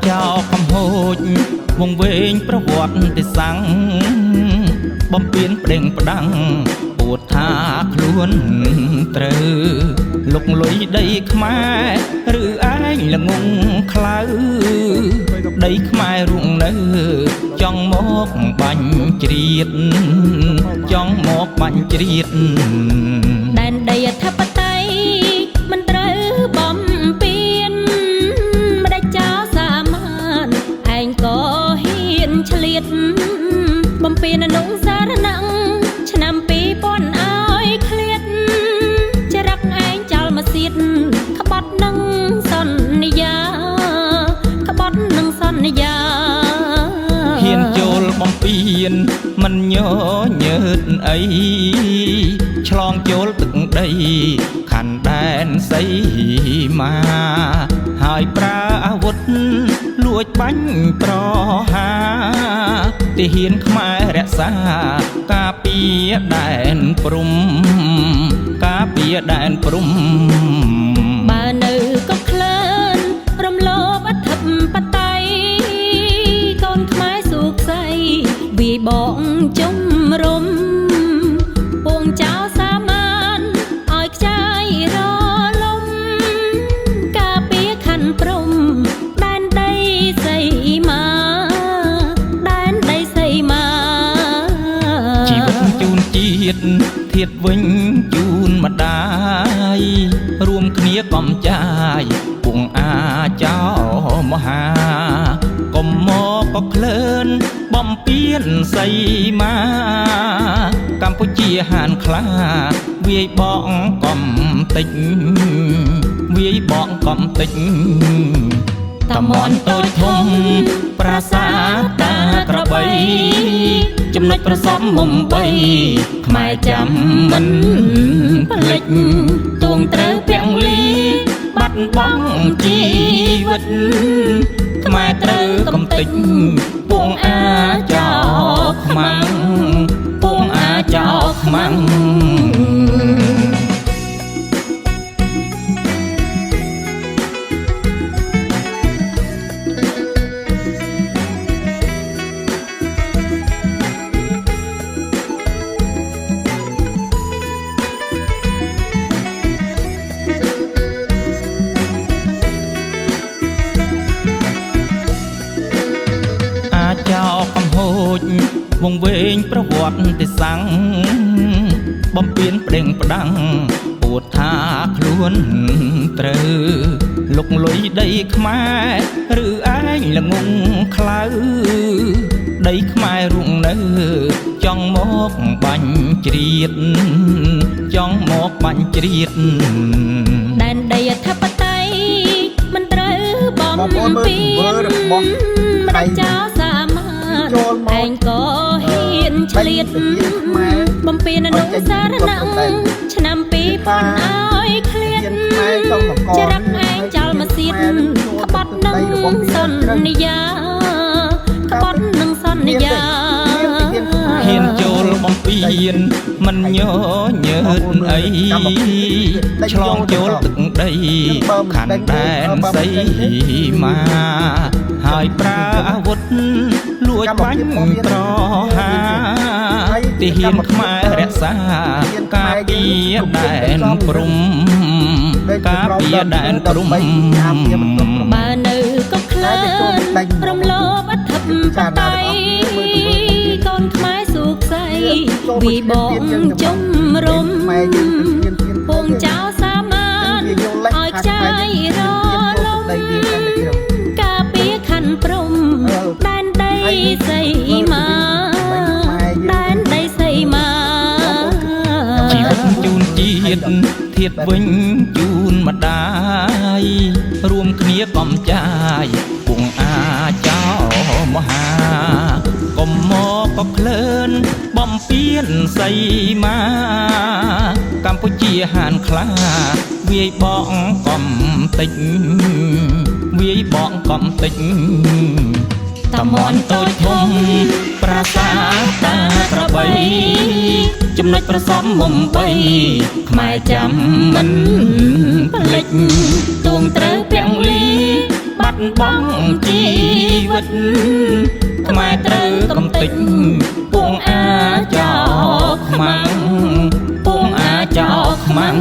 ចោកំហូចវងវែងប្រវត្តិទេសាំងបំពេញប្តេងផ្ដាំងពួតថាខ្លួនត្រូវលុកលុយដីខ្មែរឬឯងល្ងងខ្លៅដីខ្មែររួងនៅចង់មកបាញ់ជ្រៀតចង់មកបាញ់ជ្រៀតដែនដីអធិបតេយ្យមិនត្រូវបំពេញម្ដេចចោលសាមានឯងក៏ហ៊ានឆ្លៀតបំពេញអនុសារណៈឆ្នាំ2000ឲ្យឃ្លាតចរិតឯងចោលមកសៀតក្បត់នឹងសន្យាក្បត់នឹងសន្យាហ៊ានចូលបំពេញមិនញញើតអីឆ្លងចូលទឹកដីខណ្ឌដែនសីមាហើយប្រើអាវុធលួចបាញ់ប្រហាទាហានខ្មែររក្សាការពារដែនព្រំការពារដែនព្រំបើនៅក៏ក្លឿនរំលោភអធិបតេយ្យកូនខ្មែរសុខស័យវាបងជំរុំពួងចោលសាមានឲ្យខ្ចាយរលំការពារខណ្ឌព្រំដែនដីសីមាដែនដីសីមាជីវិតជូនជាតិធៀបវិញជូនម្ដាយរួមគ្នាកំចាយពុងអាចោមហាកុំមកក៏ក្លឿនបំពេញសីមាកម្ពុជាហានខ្លាវាយបងកំតិចវាយបងកំតិចតាមន់តូចធំប្រាសាទតាក្របីចំណុចប្រសំមុំបីខ្មែរចាំមិនភ្លេចទួងត្រូវពាំងលីបាត់បង់ជីវិតខ្មែរត្រូវកំតិចពួងអាចោខ្មាំងពួងអាចោខ្មាំងចោកំហូចវងវែងប្រវត្តិទេសាំងបំពេញប្តេងផ្ដាំងពួតថាខ្លួនត្រូវលុកលុយដីខ្មែរឬឯងល្ងងខ្លៅដីខ្មែររួងនៅចង់មកបាញ់ជ្រៀតចង់មកបាញ់ជ្រៀតដែនដីអធិបតេយ្យមិនត្រូវបំពេញម្ដេចចោលសាមានឯងក៏ហ៊ានឆ្លៀតបំពេញអនុសារណៈឆ្នាំ2000ឲ្យឃ្លាតចរិតឯងចោលមកសៀតក្បត់នឹងសន្យាក្បត់នឹងសន្យាហ៊ានចូលបំពេញមិនញញើតអីឆ្លងចូលទឹកដីខណ្ឌដែនសីមាហើយប្រើអាវុធលួចបាញ់ប្រហាទាហានខ្មែររក្សាការពារដែនព្រំការពារដែនព្រំបើនៅក៏ក្លឿនរំលោភអធិបតេយ្យកូនខ្មែរសុខស័យវាបងជំរុំពួងចោលសាមានឲ្យខ្ចាយរលំការពារខណ្ឌព្រំដែនដីសីមាដែនដីសីមាជីវិតជូនជាតិធៀបវិញជូនម្ដាយរួមគ្នាកំចាយពុងអាចោមហាកុំមកក៏ក្លឿនបំពេញសីមាកម្ពុជាហានខ្លាវាយបងកំតិចវាយបងកំតិចតាមន់តូចធំប្រាសាទតាក្របីចំណុចប្រសំមុំបីខ្មែរចាំមិនភ្លេចទួងត្រូវពាំងលីបា បាត់បង់ជីវិតខ្មែរត្រូវកំទេចពួងអាចោខ្មាំងពួងអាចោខ្មាំង